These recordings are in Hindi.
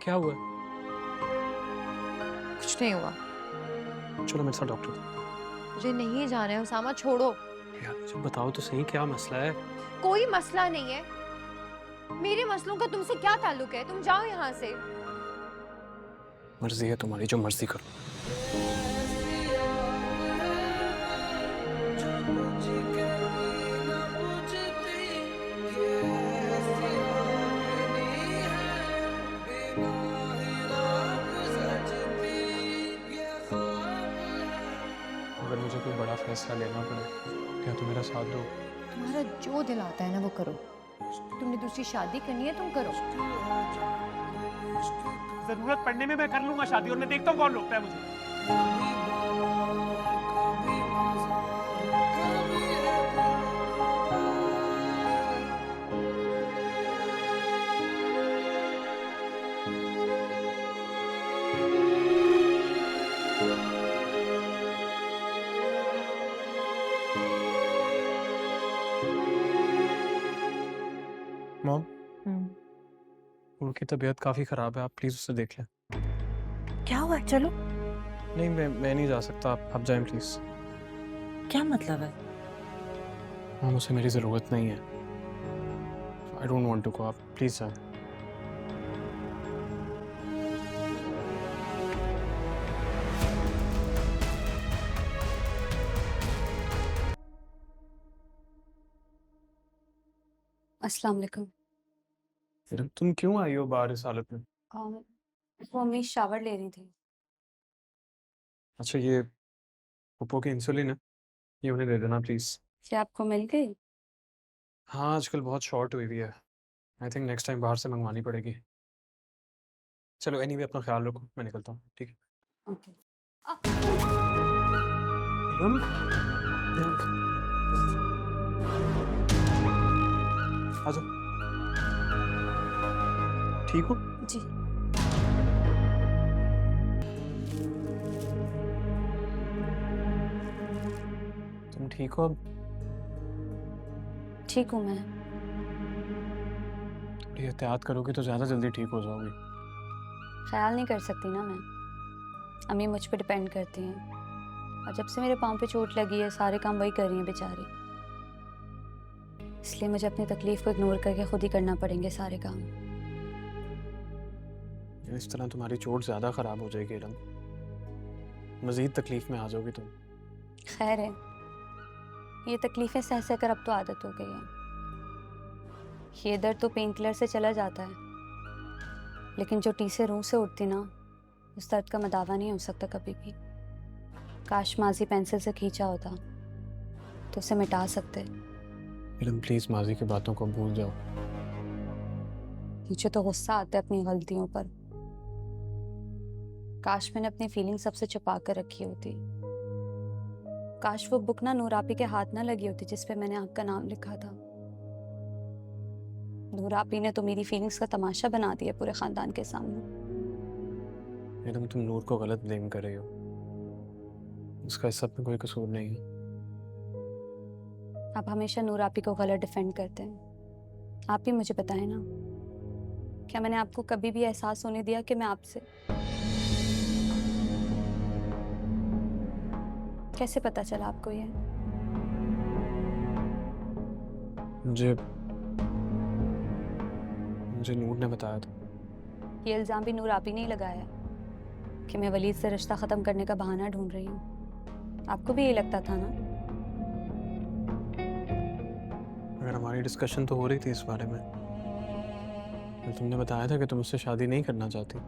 क्या हुआ? कुछ नहीं हुआ। चलो मेरे साथ डॉक्टर। मुझे नहीं जाना है उसामा, छोड़ो। यार मुझे बताओ तो सही, क्या मसला है? कोई मसला नहीं है। मेरे मसलों का तुमसे क्या ताल्लुक है? तुम जाओ यहाँ से। मर्जी है तुम्हारी, जो मर्जी करो। अगर मुझे कोई बड़ा फैसला लेना पड़े, क्या तुम मेरा साथ दो? तुम्हारा जो दिल आता है ना वो करो। तुमने दूसरी शादी करनी है, तुम करो। जरूरत पड़ने में मैं कर लूंगा शादी, और मैं देखता हूँ कौन रोकता है मुझे। मॉम, उनकी तबीयत काफी खराब है, आप प्लीज उसे देख लें। क्या हुआ? चलो। नहीं, मैं नहीं जा सकता, आप जाएं प्लीज। क्या मतलब है? मॉम, उसे मेरी जरूरत नहीं है। I don't want to go, आप प्लीज जाएं। अस्सलाम वालेकुम। मैडम, तुम क्यों आई हो बाहर इस हालत में? वो मम्मी शावर ले रही थी। अच्छा, ये पुप्पो की इंसुलिन है, ये उन्हें दे देना प्लीज। क्या आपको मिल गई? हाँ, आजकल बहुत शॉर्ट हुई हुई है। आई थिंक नेक्स्ट टाइम बाहर से मंगवानी पड़ेगी। चलो एनीवे, अपना ख्याल रखो, मैं निकलता हूँ, ठीक है? ओके। मैडम, आ जाओ। ठीक हो? जी। तुम ठीक हो अब? ठीक हूँ मैं। थोड़ी एहतियात करोगी तो ज़्यादा जल्दी ठीक हो जाओगी। ख्याल नहीं कर सकती ना मैं। अम्मी मुझ पे डिपेंड करती हैं, और जब से मेरे पाँव पे चोट लगी है सारे काम वही कर रही हैं बेचारी। इसलिए मुझे अपनी तकलीफ को इग्नोर करके खुद ही करना पड़ेंगे सारे काम। इस तरह तुम्हारी चोट ज़्यादा ख़राब हो जाएगी इलम, मज़ीद तकलीफ़ में आ जाओगी तुम। खैर है, ये तकलीफ़ें सह सह कर अब तो आदत हो गई है। ये दर्द तो पेन किलर से चला जाता है, लेकिन जो टी से रूह से उठती ना, उस दर्द का मदावा नहीं हो सकता कभी भी। काश माजी पेंसिल से खींचा होता तो उसे मिटा सकते। इलम प्लीज़ माजी की बातों को भूल जाओ। मुझे तो गुस्सा आता है अपनी गलतियों पर। काश मैंने अपनी फीलिंग सबसे छुपा कर रखी होती। काश वो बुक ना नूर आपी के हाथ ना लगी होती जिस पे मैंने आपका नाम लिखा था। नूर आपी ने तो मेरी फीलिंग्स का तमाशा बना दिया पूरे खानदान के सामने। इलम, तुम नूर को गलत ब्लेम कर रही हो, उसका इस सब में कोई कसूर नहीं है। आप हमेशा नूर आपी को गलत डिफेंड करते हैं। आप ही मुझे बताएं ना, क्या मैंने आपको कभी भी एहसास होने दिया कि मैं आपसे? कैसे पता चला आपको ये? मुझे मुझे नूर ने बताया था। ये इल्ज़ाम भी नूर आपी ने ही लगाया कि मैं वलीद से रिश्ता ख़त्म करने का बहाना ढूंढ रही हूँ। आपको भी यही लगता था ना? अगर हमारी डिस्कशन तो हो रही थी इस बारे में, तो तुमने बताया था कि तुम उससे शादी नहीं करना चाहती।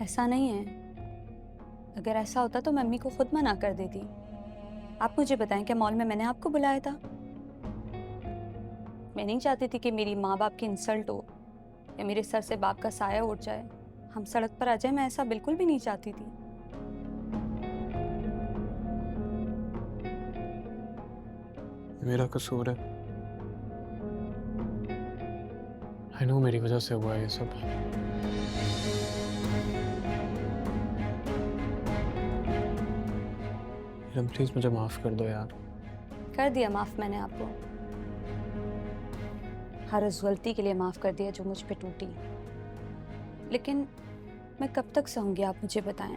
ऐसा नहीं है। अगर ऐसा होता तो मैं अम्मी को खुद मना कर देती। आप मुझे बताएं, क्या मॉल में मैंने आपको बुलाया था? मैं नहीं चाहती थी कि मेरी माँ बाप की इंसल्ट हो या मेरे सर से बाप का साया उठ जाए, हम सड़क पर आ जाए। मैं ऐसा बिल्कुल भी नहीं चाहती थी। मेरा कसूर है, आई नो, मेरी वजह से हुआ है ये सब। इलम प्लीज़ मुझे माफ़ कर दो यार। कर दिया माफ़ मैंने आपको। हर उस गलती के लिए माफ़ कर दिया जो मुझ पे टूटी। लेकिन मैं कब तक सहूँगी, आप मुझे बताएं।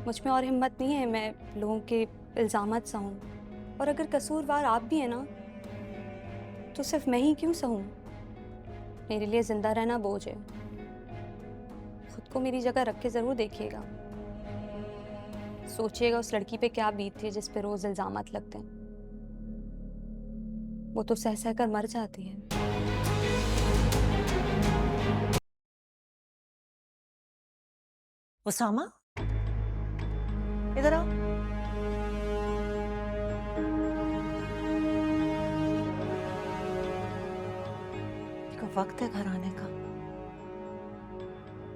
मुझ में और हिम्मत नहीं है मैं लोगों के इल्ज़ामात सहूँ, और अगर कसूरवार आप भी हैं ना, तो सिर्फ मैं ही क्यों सहूँ? मेरे लिए ज़िंदा रहना बोझ है। खुद को मेरी जगह रख के ज़रूर देखिएगा, सोचिएगा उस लड़की पे क्या बीतती है जिस पे रोज़ इल्ज़ामात लगते हैं। वो तो सह सह कर मर जाती है। उसामा, इधर आओ। का वक्त है घर आने का।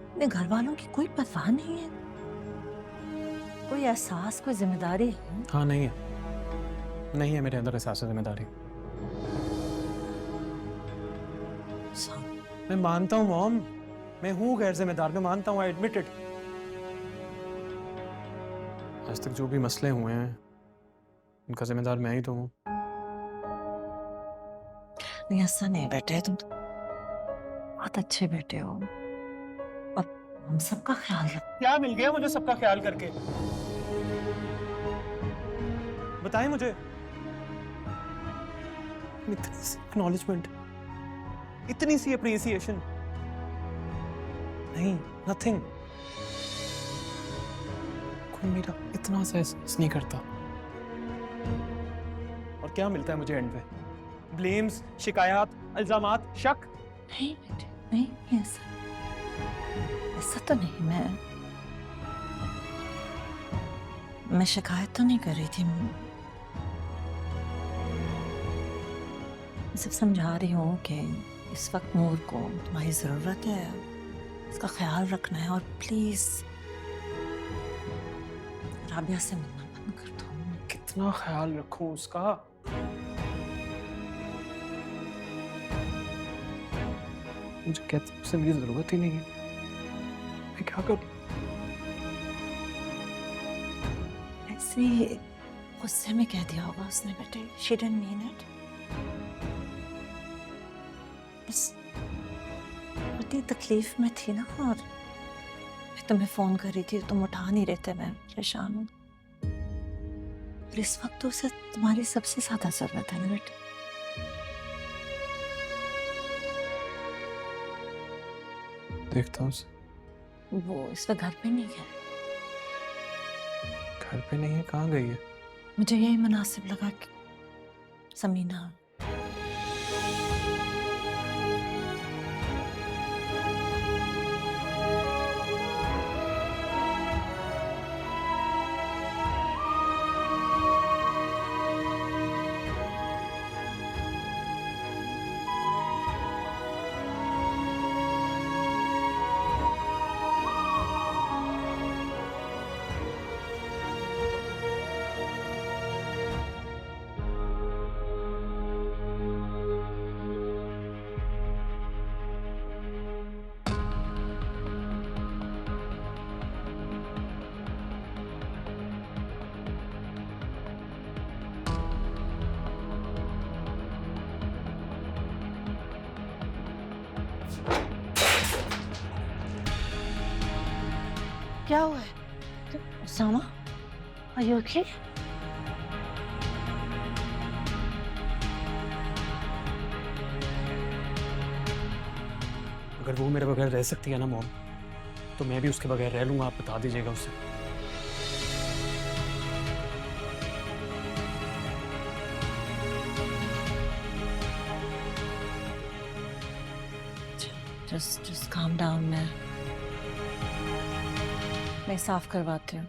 अपने घर वालों की कोई परवाह नहीं है, कोई एहसास, कोई जिम्मेदारी है? हाँ, नहीं है मेरे अंदर एहसास जिम्मेदारी। मैं मानता हूँ मॉम, मैं हूँ गैर जिम्मेदार, मैं मानता हूँ, आई एडमिट इट। आज तक जो भी मसले हुए हैं उनका जिम्मेदार मैं ही तो हूँ। नहीं, ऐसा नहीं बेटे, तुम तो बहुत अच्छे बेटे हो और हम सबका ख्याल रखो। क्या मिल गया मुझे सबका ख्याल करके? बताएं मुझे। इतनी सी एक्नॉलेजमेंट, इतनी सी अप्रिसिएशन, नहीं, नथिंग। कोई मेरा इतना सा एहसास नहीं करता। और क्या मिलता है मुझे एंड पे? ब्लेम्स, शिकायत, इल्जामात, शक। नहीं बेटे, नहीं, ऐसा तो नहीं। मैं शिकायत तो नहीं कर रही थी। मैं सिर्फ समझा रही हूँ कि इस वक्त नूर को तुम्हारी जरूरत है, उसका ख्याल रखना है, और प्लीज राबिया से मिलना बंद कर दो। कितना ख्याल रखूं उसका? मुझे कहते उससे मेरी जरूरत ही नहीं है, मैं क्या करूं? ऐसे ही गुस्से में कह दिया होगा उसने बेटे। She didn't mean it. बस बड़ी तकलीफ में थी ना, और मैं तुम्हें फोन कर रही थी, तुम उठा नहीं रहे थे, मैं परेशान हूँ। और इस वक्त तो उसे तुम्हारी सबसे ज्यादा जरूरत है ना बेटे। देखता हूँ। वो इस वक्त घर पे नहीं है। घर पे नहीं है? कहाँ गई है? मुझे यही मुनासिब लगा कि समीना। क्या हुआ है उसामा? Are you okay? अगर वो मेरे बगैर रह सकती है ना मॉम, तो मैं भी उसके बगैर रह लूंगा। आप बता दीजिएगा उसे। Just calm down। मैं साफ करवाती हूँ।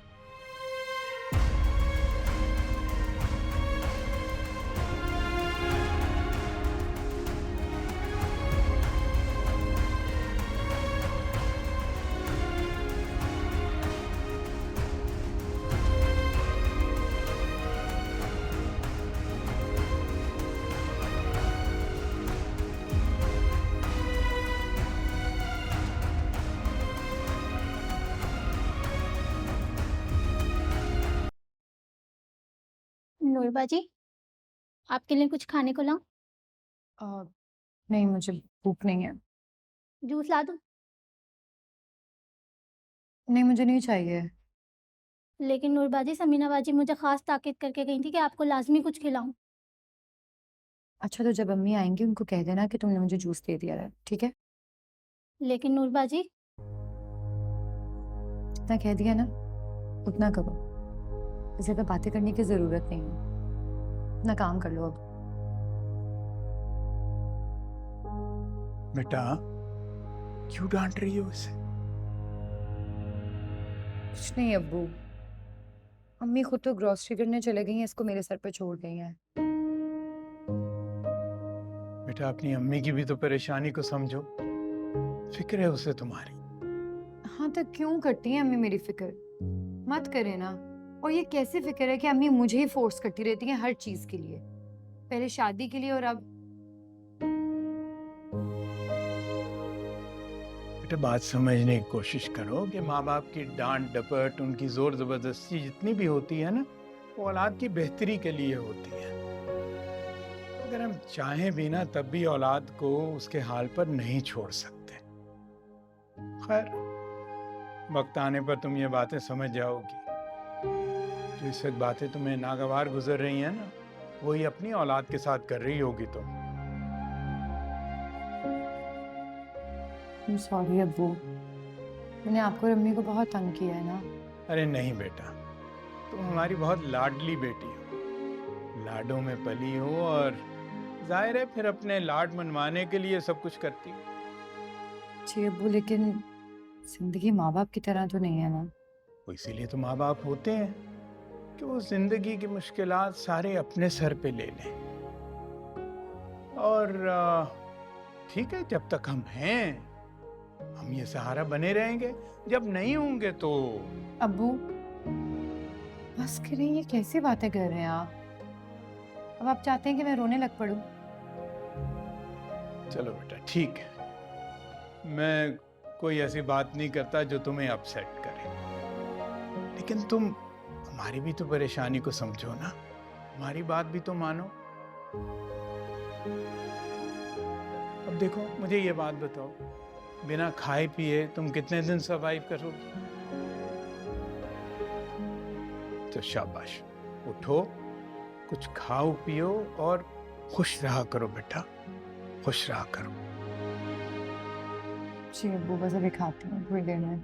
नूरबा जी, आपके लिए कुछ खाने को लाऊं? नहीं, मुझे भूख नहीं है। जूस ला दूं? नहीं, मुझे नहीं चाहिए। लेकिन नूरबाजी समीना बाजी मुझे खास ताकीद करके गई थी कि आपको लाजमी कुछ खिलाऊं। अच्छा, तो जब अम्मी आएंगी उनको कह देना कि तुमने मुझे जूस दे दिया है, ठीक है? लेकिन नूरबाजी जितना कह दिया ना उतना करो। इसे तो बातें करने की जरूरत नहीं है। अपना काम कर लो अब। बेटा क्यों डांट रही हो उसे? कुछ नहीं अब्बू, अम्मी खुद तो ग्रोसरी करने चले गई हैं, इसको मेरे सर पे छोड़ गई हैं। बेटा अपनी अम्मी की भी तो परेशानी को समझो, फिक्र है उसे तुम्हारी। हाँ, तो क्यों करती हैं अम्मी मेरी फिक्र? मत करे ना। और ये कैसी फिक्र है कि अम्मी मुझे ही फोर्स करती रहती हैं हर चीज के लिए, पहले शादी के लिए और अब। बेटा बात समझने की कोशिश करो कि माँ बाप की डांट डपट, उनकी जोर जबरदस्ती जितनी भी होती है ना, वो औलाद की बेहतरी के लिए होती है। अगर हम चाहें भी ना तब भी औलाद को उसके हाल पर नहीं छोड़ सकते। खैर वक्त आने पर तुम ये बातें समझ जाओगी। जो इस वक्त बातें तुम्हें नागवार गुजर रही हैं ना, वही अपनी औलाद के साथ कर रही होगी तुम। सॉरी अब्बू, मैंने आपको और अम्मी को बहुत तंग किया है ना। अरे नहीं बेटा, तुम हमारी बहुत लाडली बेटी हो, लाडों में पली हो और जाहिर है फिर अपने लाड मनवाने के लिए सब कुछ करती हो। जी अब्बू, लेकिन जिंदगी माँ बाप की तरह तो नहीं है ना। वो इसीलिए तो माँ बाप होते हैं कि वो जिंदगी की मुश्किलात सारे अपने सर पे ले लें। और ठीक है, जब तक हम हैं हम ये सहारा बने रहेंगे, जब नहीं होंगे तो। अब्बू बस करें, ये कैसी बातें कर रहे हैं आप? अब आप चाहते हैं कि मैं रोने लग पड़ूं? चलो बेटा ठीक है, मैं कोई ऐसी बात नहीं करता जो तुम्हें अपसेट करे, लेकिन तुम हमारी भी तो परेशानी को समझो ना, हमारी बात भी तो मानो। अब देखो मुझे ये बात बताओ, बिना खाए पिए तुम कितने दिन सरवाइव करोगी? तो शाबाश, उठो, कुछ खाओ पियो और खुश रहा करो बेटा, खुश रहा करो। जी अब्बू, बस अभी खाती हूँ थोड़ी देर में।